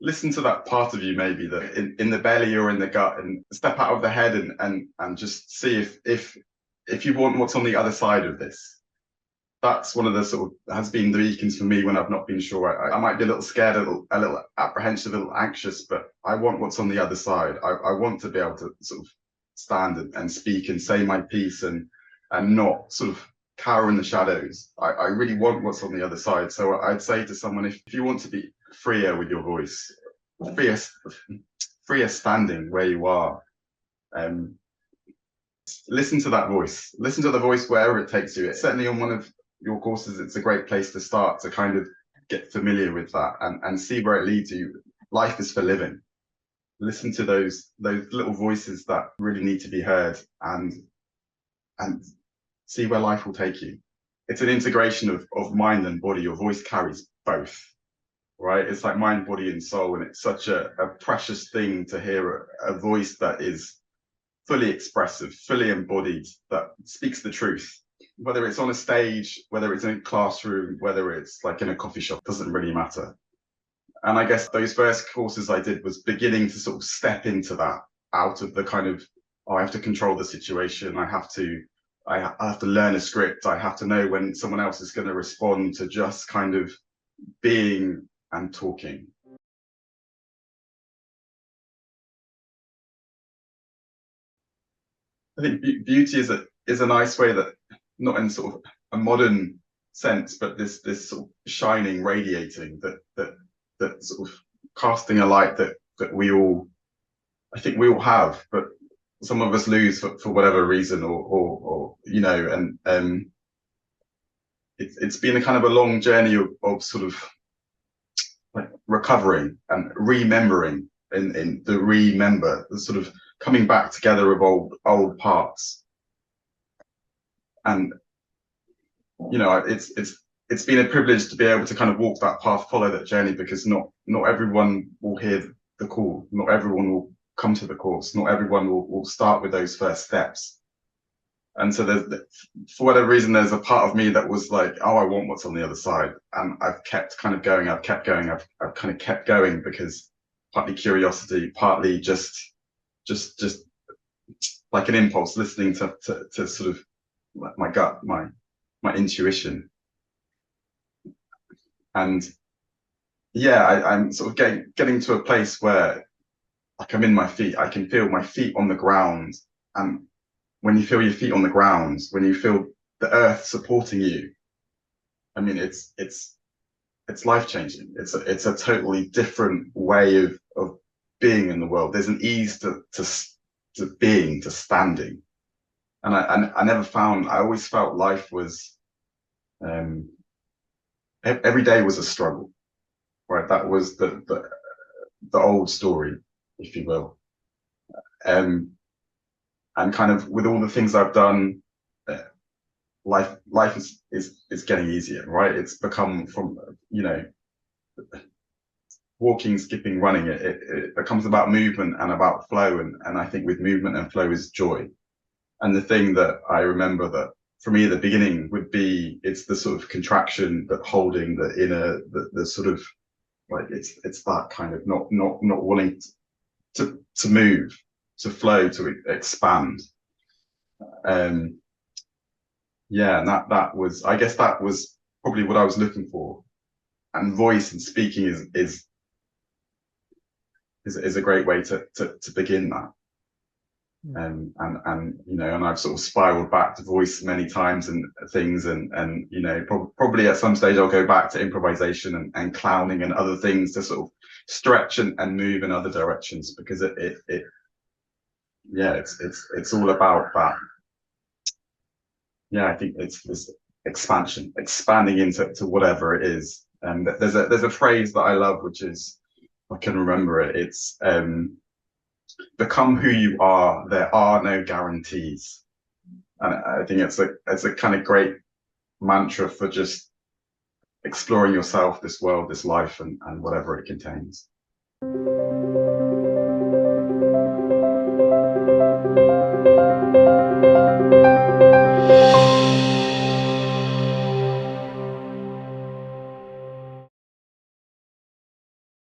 listen to that part of you, maybe that in the belly or in the gut, and step out of the head and just see if you want what's on the other side of this. That's one of the sort of has been the beacons for me when I've not been sure. I might be a little scared, a little apprehensive, a little anxious, but I want what's on the other side. I want to be able to sort of stand and speak and say my piece and not sort of cower in the shadows. I really want what's on the other side. So I'd say to someone, if you want to be freer with your voice, freer standing where you are, listen to that voice. Listen to the voice wherever it takes you. It's certainly on one of your courses, it's a great place to start to kind of get familiar with that and see where it leads you. Life is for living. Listen to those little voices that really need to be heard and see where life will take you. It's an integration of mind and body. Your voice carries both, right? It's like mind, body, and soul, and it's such a precious thing to hear a voice that is fully expressive, fully embodied, that speaks the truth. Whether it's on a stage, whether it's in a classroom, whether it's like in a coffee shop, doesn't really matter. And I guess those first courses I did was beginning to sort of step into that, out of the kind of, oh, I have to control the situation. I have to learn a script. I have to know when someone else is going to respond, to just kind of being and talking. I think beauty is a nice way, that not in sort of a modern sense, but this sort of shining, radiating, that sort of casting a light that we all, I think we all have, but some of us lose for whatever reason, or you know, and it's been a kind of a long journey of sort of like recovering and remembering, in the remember, the sort of coming back together of old parts. And you know, it's been a privilege to be able to kind of walk that path, follow that journey, because not everyone will hear the call, not everyone will come to the course, not everyone will start with those first steps. And so there's, for whatever reason, there's a part of me that was like, oh, I want what's on the other side. And I've kept kind of going, I've kind of kept going, because partly curiosity, partly just like an impulse, listening to sort of my gut, my intuition. And yeah, I'm sort of getting to a place where, like, I'm in my feet. I can feel my feet on the ground. And when you feel your feet on the ground, when you feel the earth supporting you, I mean, it's life-changing. It's a totally different way of being in the world. There's an ease to being, to standing. And I never found, I always felt life was, every day was a struggle, right? That was the old story, if you will. And kind of with all the things I've done, life is getting easier, right? It's become, from, you know, walking, skipping, running, it becomes about movement and about flow, and I think with movement and flow is joy. And the thing that I remember that for me at the beginning would be, it's the sort of contraction, but holding the inner, the sort of, like, it's that kind of not wanting to move, to flow, to expand. Yeah, and that was, I guess that was probably what I was looking for. And voice and speaking is a great way to begin that. And you know, and I've sort of spiraled back to voice many times and things, and you know, probably at some stage I'll go back to improvisation and clowning and other things to sort of stretch and move in other directions, because yeah, it's all about that. Yeah, I think it's this expansion, expanding into whatever it is. And there's a phrase that I love, which is, I can remember it. It's become who you are. There are no guarantees. And I think it's a kind of great mantra for just exploring yourself, this world, this life, and whatever it contains.